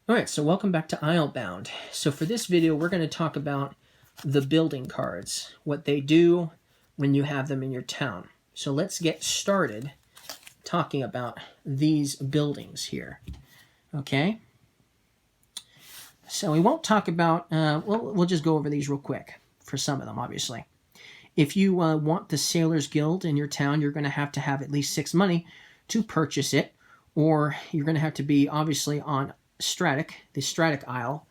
Alright, so welcome back to Islebound. So for this video, we're going to talk about the building cards, what they do when you have them in your town. So let's get started talking about these buildings here. Okay? So we won't talk about, we'll just go over these real quick for some of them, obviously. If you want the Sailors Guild in your town, you're going to have at least 6 money to purchase it, or you're going to have to be obviously on the Stratic Isle,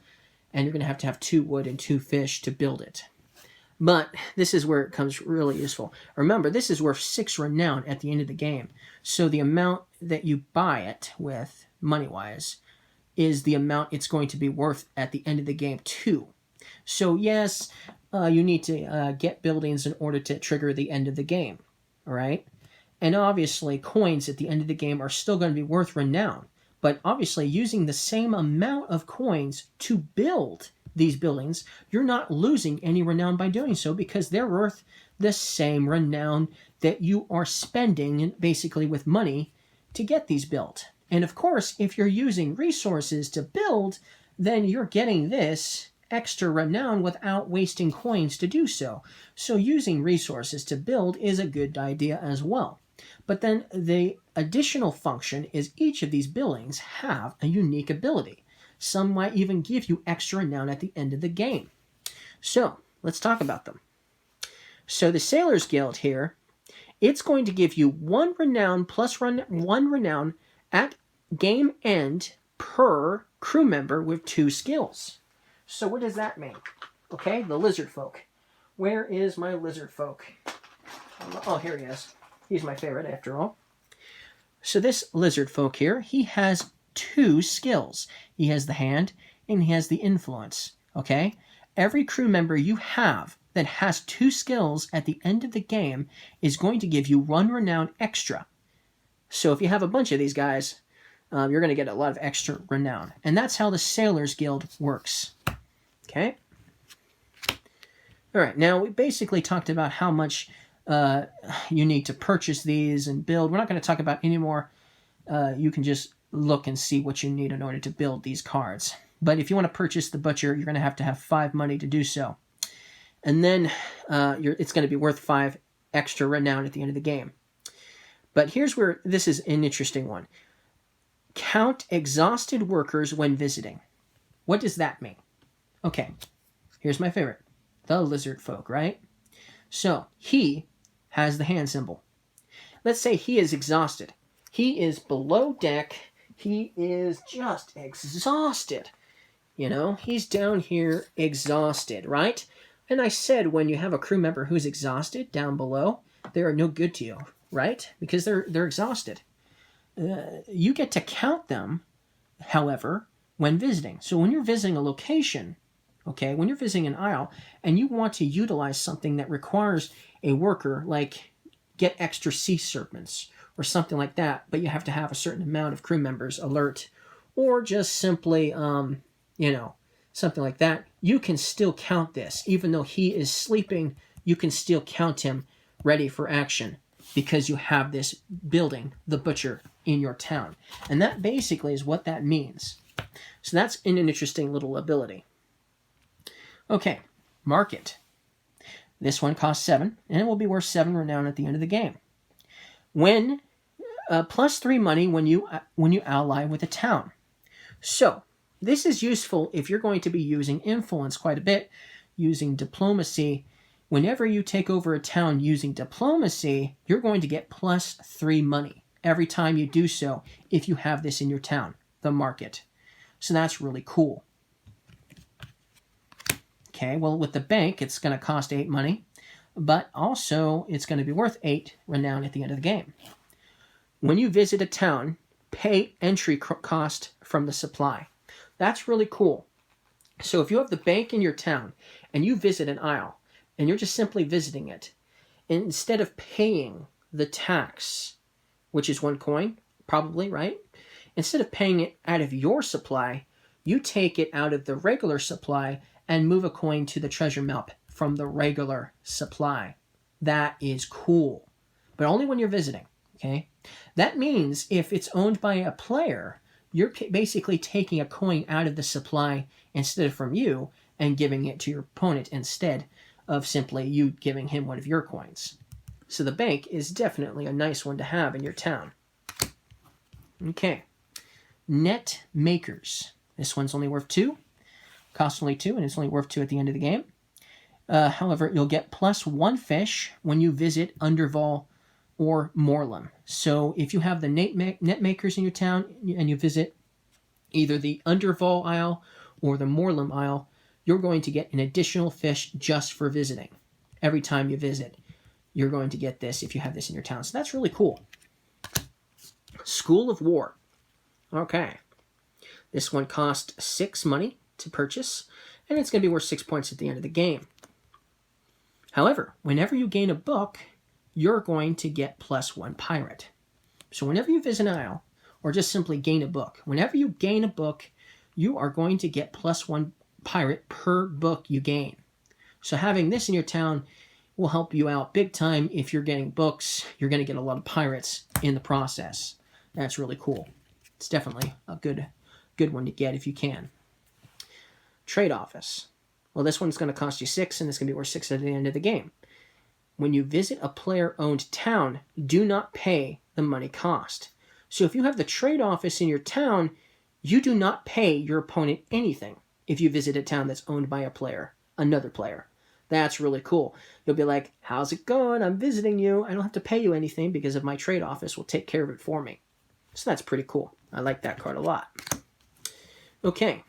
and you're going to have 2 wood and 2 fish to build it. But this is where it comes really useful. Remember, this is worth 6 renown at the end of the game. So the amount that you buy it with, money-wise, is the amount it's going to be worth at the end of the game too. So yes, you need to get buildings in order to trigger the end of the game. Alright? And obviously, coins at the end of the game are still going to be worth renown. But obviously, using the same amount of coins to build these buildings, you're not losing any renown by doing so because they're worth the same renown that you are spending basically with money to get these built. And of course, if you're using resources to build, then you're getting this extra renown without wasting coins to do so. So using resources to build is a good idea as well. But then the additional function is each of these buildings have a unique ability. Some might even give you extra renown at the end of the game. So let's talk about them. So the Sailors Guild here, it's going to give you 1 renown plus 1 renown at game end per crew member with 2 skills. So what does that mean? Okay, the lizard folk. Where is my lizard folk? Oh, here he is. He's my favorite, after all. So this lizard folk here, he has 2 skills. He has the hand, and he has the influence. Okay? Every crew member you have that has 2 skills at the end of the game is going to give you 1 renown extra. So if you have a bunch of these guys, you're going to get a lot of extra renown. And that's how the Sailors Guild works. Okay? Alright, now we basically talked about how much you need to purchase these and build. We're not going to talk about any more. You can just look and see what you need in order to build these cards. But if you want to purchase the Butcher, you're going to have 5 money to do so. And then it's going to be worth 5 extra renown at the end of the game. But here's where this is an interesting one. Count exhausted workers when visiting. What does that mean? Okay, here's my favorite. The lizard folk, right? So, he has the hand symbol. Let's say he is exhausted. He is below deck. He is just exhausted. You know, he's down here exhausted, right? And I said when you have a crew member who's exhausted down below, they are no good to you, right? Because they're exhausted. You get to count them, however, when visiting. So when you're visiting a location, okay, when you're visiting an isle, and you want to utilize something that requires a worker, like get extra sea serpents or something like that, but you have to have a certain amount of crew members alert, or just simply, something like that, you can still count this. Even though he is sleeping, you can still count him ready for action because you have this building, the Butcher, in your town. And that basically is what that means. So that's an interesting little ability. Okay, market. This one costs 7, and it will be worth 7 renown at the end of the game. When plus 3 money when you ally with a town. So this is useful if you're going to be using influence quite a bit, using diplomacy. Whenever you take over a town using diplomacy, you're going to get plus 3 money every time you do so if you have this in your town, the market. So that's really cool. Okay, well, with the bank, it's going to cost 8 money, but also it's going to be worth 8 renown at the end of the game. When you visit a town, pay entry cost from the supply. That's really cool. So if you have the bank in your town and you visit an isle and you're just simply visiting it, instead of paying the tax, which is 1 coin, probably, right? Instead of paying it out of your supply, you take it out of the regular supply and move a coin to the treasure map from the regular supply. That is cool. But only when you're visiting, okay? That means if it's owned by a player, you're basically taking a coin out of the supply instead of from you and giving it to your opponent instead of simply you giving him one of your coins. So the bank is definitely a nice one to have in your town. Okay. Net makers. This one's only worth 2. Costs only 2, and it's only worth 2 at the end of the game. However, you'll get +1 fish when you visit Underval or Morlem. So if you have the net makers in your town and you visit either the Underval Isle or the Morlem Isle, you're going to get an additional fish just for visiting. Every time you visit, you're going to get this if you have this in your town. So that's really cool. School of War. Okay. This one costs 6 money to purchase, and it's going to be worth 6 points at the end of the game. However, whenever you gain a book, you're going to get +1 pirate. So whenever you visit an isle, or just simply gain a book, whenever you gain a book, you are going to get +1 pirate per book you gain. So having this in your town will help you out big time. If you're getting books, you're going to get a lot of pirates in the process. That's really cool. It's definitely a good one to get if you can. Trade office. Well, this one's going to cost you 6, and it's going to be worth 6 at the end of the game. When you visit a player-owned town, do not pay the money cost. So if you have the trade office in your town, you do not pay your opponent anything if you visit a town that's owned by another player. That's really cool. You'll be like, how's it going? I'm visiting you. I don't have to pay you anything because of my trade office will take care of it for me. So that's pretty cool. I like that card a lot. Okay,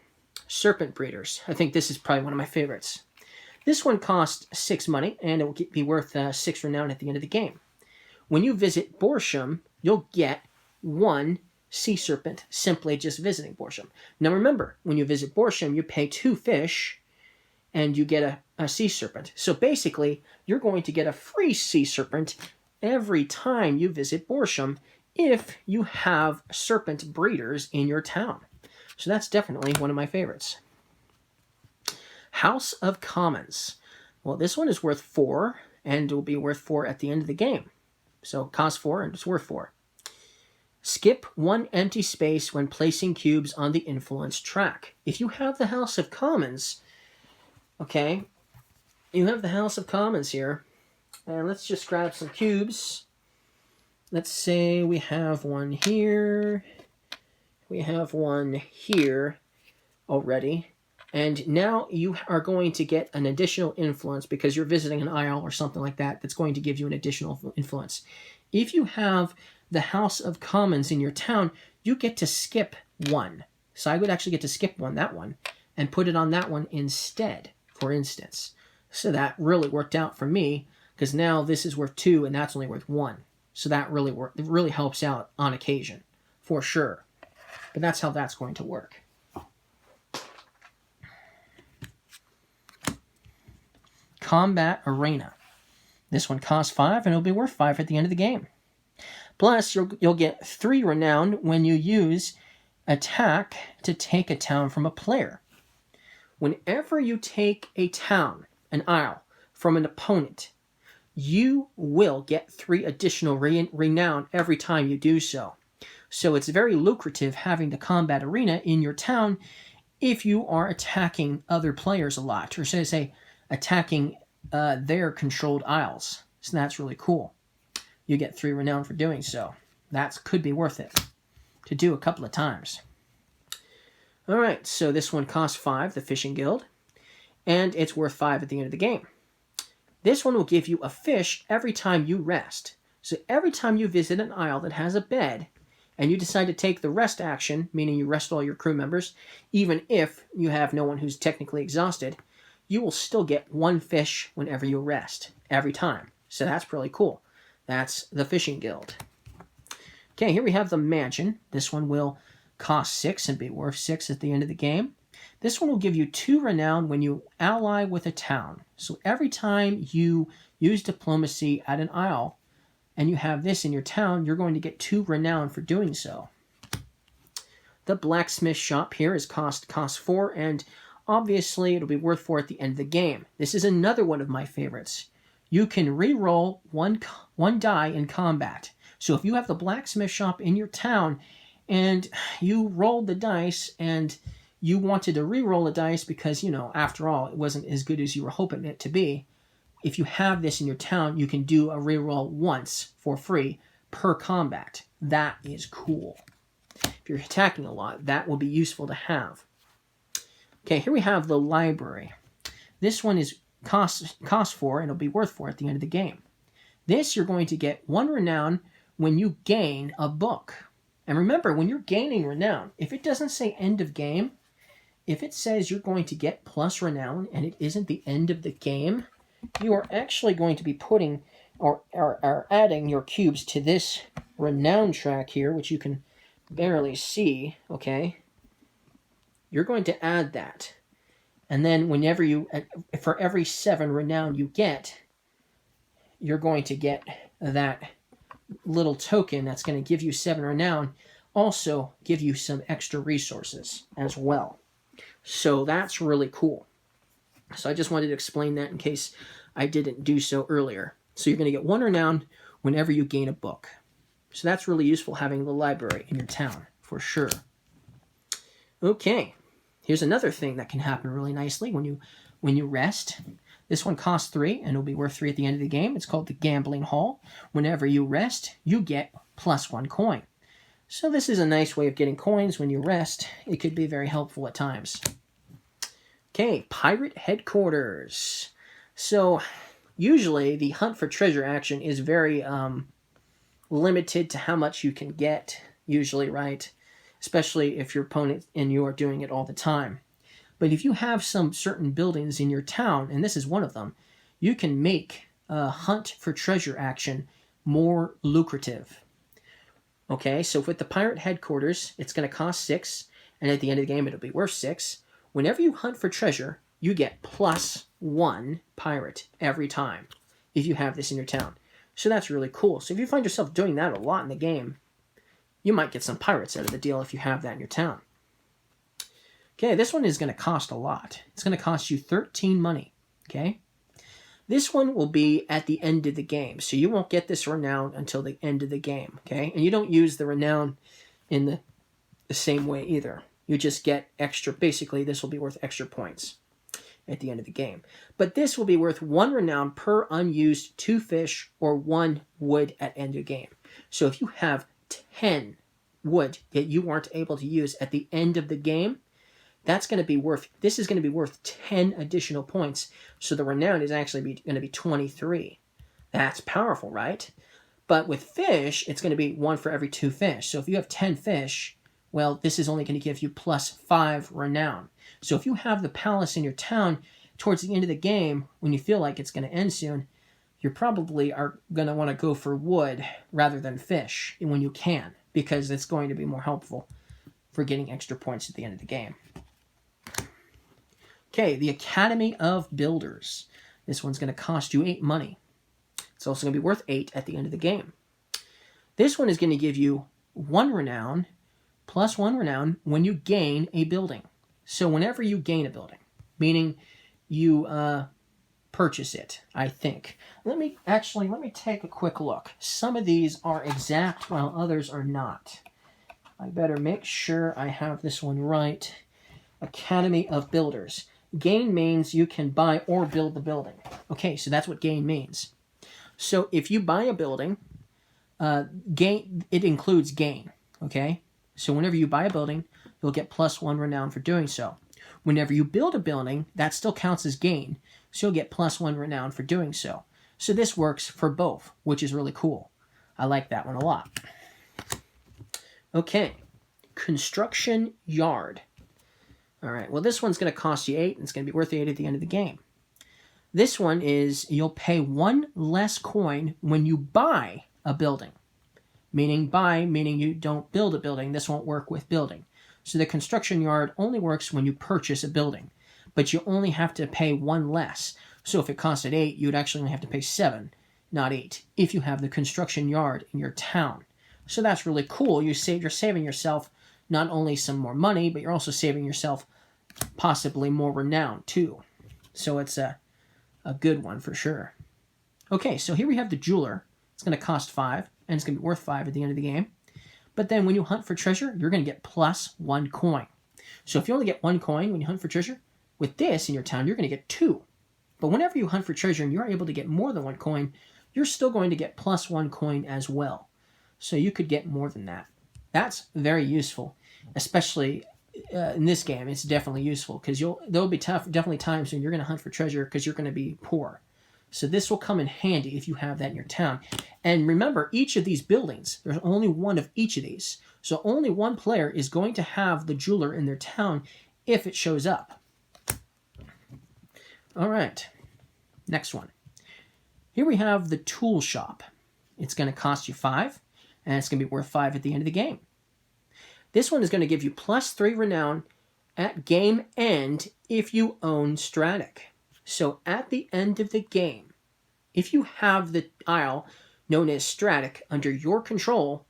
Serpent Breeders. I think this is probably one of my favorites. This one costs 6 money, and it will be worth 6 renown at the end of the game. When you visit Borsham, you'll get 1 sea serpent simply just visiting Borsham. Now remember, when you visit Borsham, you pay 2 fish, and you get a sea serpent. So basically, you're going to get a free sea serpent every time you visit Borsham if you have Serpent Breeders in your town. So that's definitely one of my favorites. House of Commons. Well, this one is worth 4, and it will be worth 4 at the end of the game. So it costs 4, and it's worth 4. Skip 1 empty space when placing cubes on the influence track. If you have the House of Commons, okay, you have the House of Commons here, and let's just grab some cubes. Let's say we have one here. We have one here already. And now you are going to get an additional influence because you're visiting an isle or something like that that's going to give you an additional influence. If you have the House of Commons in your town, you get to skip 1. So I would actually get to skip that one, and put it on that one instead, for instance. So that really worked out for me because now this is worth 2 and that's only worth 1. So that really helps out on occasion, for sure. But that's how that's going to work. Combat Arena. This one costs 5, and it'll be worth 5 at the end of the game. Plus, you'll get 3 renown when you use attack to take a town from a player. Whenever you take a town, an isle, from an opponent, you will get 3 additional renown every time you do so. So it's very lucrative having the combat arena in your town if you are attacking other players a lot, or say attacking their controlled isles. So that's really cool. You get 3 renown for doing so. That could be worth it to do a couple of times. All right, so this one costs 5, the Fishing Guild, and it's worth 5 at the end of the game. This one will give you a fish every time you rest. So every time you visit an isle that has a bed, and you decide to take the rest action, meaning you rest all your crew members, even if you have no one who's technically exhausted, you will still get 1 fish whenever you rest, every time. So that's really cool. That's the Fishing Guild. Okay, here we have the Mansion. This one will cost 6 and be worth 6 at the end of the game. This one will give you 2 renown when you ally with a town. So every time you use diplomacy at an isle, and you have this in your town, you're going to get 2 renown for doing so. The Blacksmith Shop here is cost 4, and obviously it'll be worth 4 at the end of the game. This is another one of my favorites. You can re-roll one die in combat. So if you have the Blacksmith Shop in your town, and you rolled the dice and you wanted to re-roll the dice because, you know, after all, it wasn't as good as you were hoping it to be. If you have this in your town, you can do a re-roll once for free per combat. That is cool. If you're attacking a lot, that will be useful to have. Okay, here we have the library. This one is cost 4, and it'll be worth 4 at the end of the game. This, you're going to get 1 renown when you gain a book. And remember, when you're gaining renown, if it doesn't say end of game, if it says you're going to get plus renown and it isn't the end of the game, you are actually going to be putting or adding your cubes to this renown track here, which you can barely see, okay? You're going to add that. And then whenever you, for every 7 renown you get, you're going to get that little token that's going to give you 7 renown, also give you some extra resources as well. So that's really cool. So I just wanted to explain that in case I didn't do so earlier. So you're going to get 1 renown whenever you gain a book. So that's really useful, having the library in your town, for sure. Okay, here's another thing that can happen really nicely when you rest. This one costs 3, and it'll be worth 3 at the end of the game. It's called the Gambling Hall. Whenever you rest, you get plus 1 coin. So this is a nice way of getting coins when you rest. It could be very helpful at times. Okay, Pirate Headquarters. So usually the hunt for treasure action is very limited to how much you can get, usually, right? Especially if your opponent and you are doing it all the time. But if you have some certain buildings in your town, and this is one of them, you can make a hunt for treasure action more lucrative. Okay, so with the Pirate Headquarters, it's going to cost 6, and at the end of the game, it'll be worth 6. Whenever you hunt for treasure, you get plus 1 pirate every time if you have this in your town. So that's really cool. So if you find yourself doing that a lot in the game, you might get some pirates out of the deal if you have that in your town. Okay, this one is going to cost a lot. It's going to cost you 13 money, okay? This one will be at the end of the game, so you won't get this renown until the end of the game, okay? And you don't use the renown in the same way either. You just get extra, basically this will be worth extra points at the end of the game. But this will be worth 1 renown per unused 2 fish or 1 wood at end of game. So if you have 10 wood that you weren't able to use at the end of the game, this is going to be worth 10 additional points. So the renown is actually going to be 23. That's powerful, right? But with fish, it's going to be 1 for every 2 fish. So if you have 10 fish, well, this is only going to give you plus 5 renown. So if you have the palace in your town towards the end of the game, when you feel like it's going to end soon, you probably are going to want to go for wood rather than fish when you can, because it's going to be more helpful for getting extra points at the end of the game. Okay, the Academy of Builders. This one's going to cost you 8 money. It's also going to be worth 8 at the end of the game. This one is going to give you 1 renown, plus 1 renown when you gain a building. So whenever you gain a building, meaning you purchase it, I think. Let me take a quick look. Some of these are exact while others are not. I better make sure I have this one right. Academy of Builders. Gain means you can buy or build the building. Okay, so that's what gain means. So if you buy a building, it includes gain, okay? So whenever you buy a building, you'll get plus 1 renown for doing so. Whenever you build a building, that still counts as gain, so you'll get plus 1 renown for doing so. So this works for both, which is really cool. I like that one a lot. Okay, Construction Yard. All right, well, this one's going to cost you 8, and it's going to be worth 8 at the end of the game. This one is you'll pay 1 less coin when you buy a building. Meaning you don't build a building. This won't work with building. So the construction yard only works when you purchase a building. But you only have to pay 1 less. So if it costed 8, you'd actually only have to pay 7, not 8, if you have the construction yard in your town. So that's really cool. You're saving yourself not only some more money, but you're also saving yourself possibly more renown too. So it's a good one for sure. Okay, so here we have the jeweler. It's going to cost 5, and it's going to be worth 5 at the end of the game. But then when you hunt for treasure, you're going to get plus 1 coin. So if you only get 1 coin when you hunt for treasure, with this in your town, you're going to get 2. But whenever you hunt for treasure and you're able to get more than 1 coin, you're still going to get plus 1 coin as well. So you could get more than that. That's very useful, especially in this game. It's definitely useful because there'll be definitely times when you're going to hunt for treasure because you're going to be poor. So this will come in handy if you have that in your town. And remember, each of these buildings, there's only one of each of these. So only one player is going to have the jeweler in their town if it shows up. All right, next one. Here we have the tool shop. It's going to cost you 5, and it's going to be worth 5 at the end of the game. This one is going to give you plus 3 renown at game end if you own Stratic. So at the end of the game, if you have the isle known as Stratic under your control,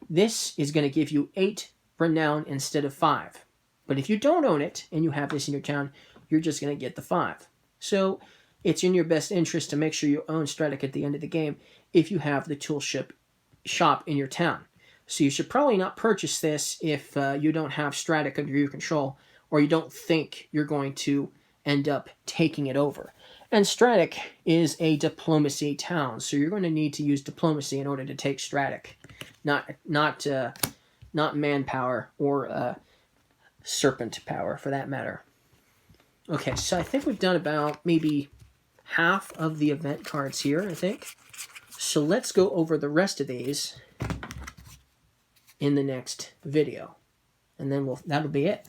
this is going to give you 8 renown instead of 5. But if you don't own it and you have this in your town, you're just going to get the 5. So it's in your best interest to make sure you own Stratic at the end of the game if you have the tool shop in your town. So you should probably not purchase this if you don't have Stratic under your control, or you don't think you're going to end up taking it over. And Stratic is a diplomacy town, so you're going to need to use diplomacy in order to take Stratic, not manpower or serpent power for that matter. Okay, so I think we've done about maybe half of the event cards here, I think. So let's go over the rest of these in the next video, and then that'll be it.